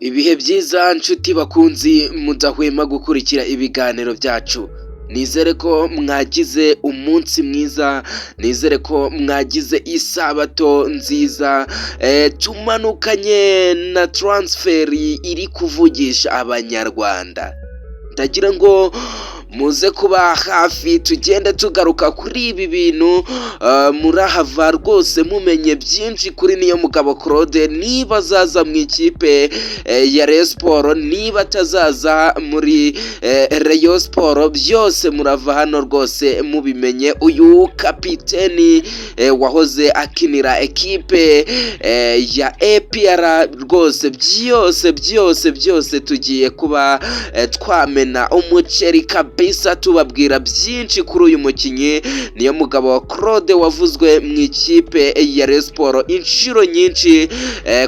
Ibihe byiza nshuti bakunzi mudahwema gukurikira ibiganiro byacu, nizere ko mwagize umunsi mwiza, nizere ko mwagize isabato nziza. Tumanukanye na transferi iri kuvugisha abanyarwanda, ndagira ngo muze kuba hafi tugende tugaruka kuri ibi bintu. Murahava rwose mumenye byinshi kuri Niyomugabo Claude, niba azaza mu ikipe ya Rayon Sports, niba atazaza muri Rayon Sports, byose murava hano rwose mubimenye. Uyu kapiteni wahoze akinira ekipe ya APR, rwose byose tugiye kuba twamena umuceri kabisa, tubabwira byinshi kuri uyu mukinnyi Niyomugabo Claude wavuzwe mu ikipe ya Rayon Sports inshuro nyinshi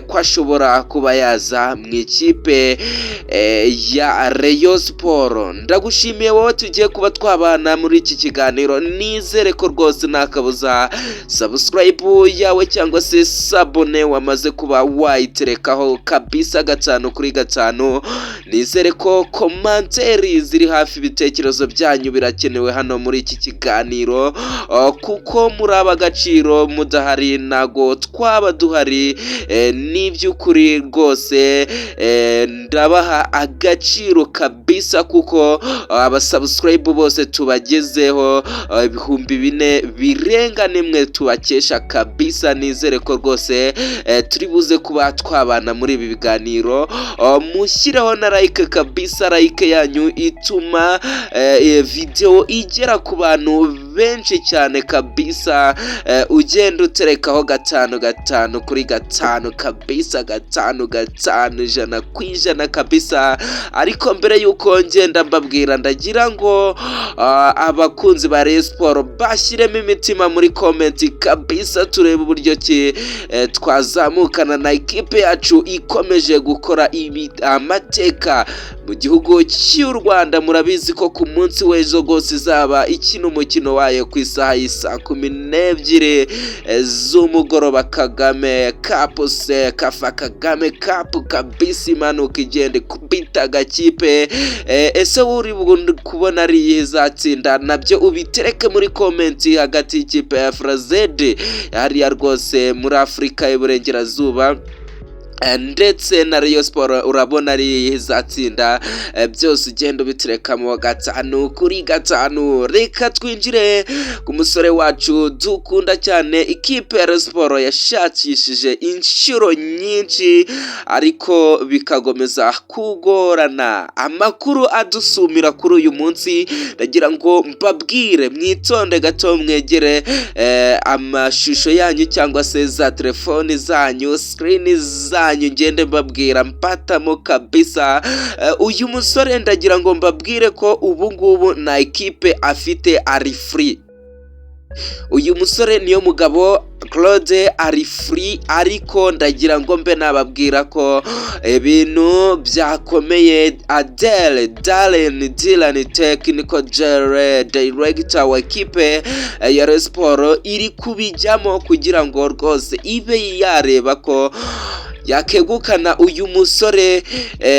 ko ashobora kuba yaza mu ikipe ya Rayon Sports. Ndagushimiye wowe tugiye kuba twabana muri iki kiganiro, nizere ko rwose nta kabuza subscribe yawe cyangwa se sabone wamaze kuba wayiterekaho kabisa 5 kuri 5. Nizere ko komanteri ziri hafi, ibitekerezo byanyu birakenewe hano muri iki kiganiro, kuko muri ab'agaciro, mudahari nago twaba duhari. N'iby'ukuri rwose ndabaha agaciro kabisa, kuko abasubscribe bose tubagezeho 4,000 birenga nimwe tubakesha kabisa. Nizere ko rwose turi buze kuba twabana muri ibi biganiro. Mushyiraho na like kabisa, like yanyu ituma video igera ku bantu benshi cyane kabisa. Ugenda uterekaho 5 kuri 5 kabisa, 5 100% kabisa. Ariko mbere yuko ngenda mbabwira, ndagira ngo abakunzi ba Rayon Sports bashyiremo imitima muri comment kabisa, turebe uburyo ki twazamukana na ikipe yacu ikomeje gukora amateka mu gihugu cy'u Rwanda. Murabizi ko ku munsi w'ejo rwose izaba ikina umukino wayo ku isaha y'isa 12 z'umugoroba. Kagame Cup se Kafa Kagame Cup kabisa, imanuka igende kubita agakipe. Ese uri kubona ari izatsinda? Nabyo ubitereke muri comment hagati y'ikipe ya Frazed hariya rwose muri Afurika y'Uburengerazuba ndetse na Rayon Sports, urabona ari izatsinda. Byose ugenda ubiterekamo 5 kuri 5. Reka twinjire ku musore wacu dukunda cyane. Ikipe ya Rayon Sports yashakishije inshuro nyinshi ariko bikagomeza kugorana. Amakuru adusumira kuri uyu munsi, ndagira ngo mbabwire mwitonde gato, mwegere amashusho yanyu cyangwa se za telefoni zanyu, screen zanyu, ngende mbabwira mpatamo kabisa. Uyu musore ndagira ngo mbabwire ko ubu ngubu na ekipe afite ari free. Uyu musore Niyomugabo Claude ari free, ariko ndagira ngo mbe nababwira ko ibintu byakomeye. Dylan technical director wa ekipe ya Rayon Sports iri kubijyamo kugira ngo rwose ibe yareba ko yakegukana uyu musore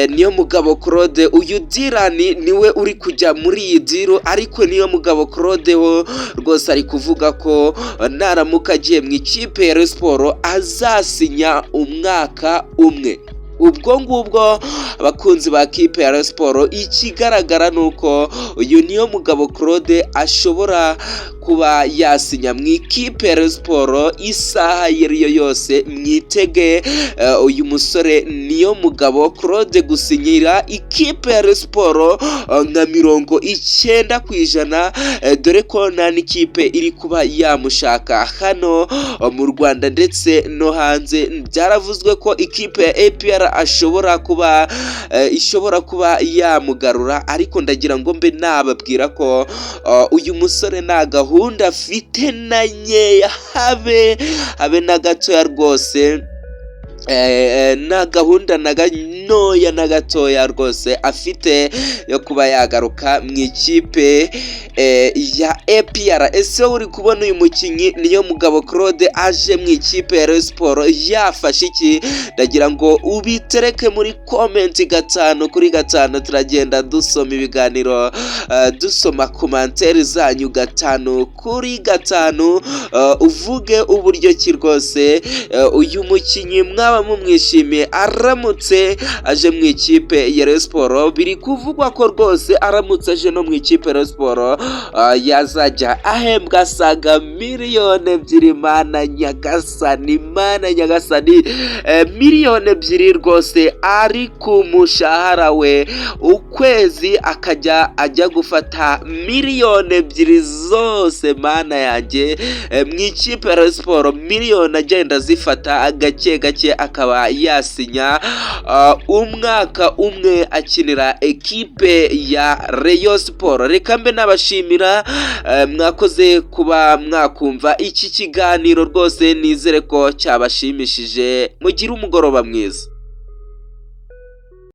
Niyomugabo Claude. Uyu Dylan niwe uri kujya muri iyi diro, ariko Niyomugabo Claude ho rwose ari kuvuga ko naramuka agiye mu ikipe ya Rayon Sports azasinya umwaka umwe. Ubwo ngubwo abakunzi ba kipe ya Rayon Sports, ikigaragara nuko uyu Niyomugabo Claude ashobora kuba yasinya mu ikipe ya Rayon Sports isaha yariyo yose. Mwitege uyu musore Niyomugabo Claude gusinyira ikipe ya Rayon Sports nka 90%, dore ko nta n'ikipe iri kuba yamushaka hano mu Rwanda ndetse no hanze. Byaravuzwe ko ikipe ya APR ishobora kuba yamugarura, ariko ndagira ngo mbe nababwira ko uyu musore nta gahunda afite na nkeya, habe na gatoya rwose. Na gahunda ntoya na gatoya rwose afite yo kuba yagaruka mu ikipe ya APR. Ese uri kubona uyu mukinnyi Niyomugabo Claude aje mu ikipe ya Rayon Sports yafashe iki? Ndagira ngo ubitereke muri comment 5 kuri 5, turagenda dusoma ibiganiro dusoma commentaire zanyu 5 kuri 5, uvuge uburyo ki rwose uyu mukinnyi mwaba mumwishimiye aramutse aje mu ikipe ya Rayon Sports. Biri kuvugwa ko rwose aramutse aje no mu ikipe ya Rayon Sports yazajya ahembwa saga miliyoni 2. Mana nyagasani, mana nyagasani, miliyoni 2 rwose ari ku mushahara we, ukwezi akajya ajya gufata miliyoni 2 zose. Mana yanjye, mu ikipe ya Rayon Sports miliyoni agenda zifata gake gake, akaba yasinya umwaka umwe akinira ekipe ya Rayon Sports. Reka mbe nabashimira mwakoze kuba mwakumva iki kiganiro rwose, nizere ko cyabashimishije. Mugire umugoroba mwiza.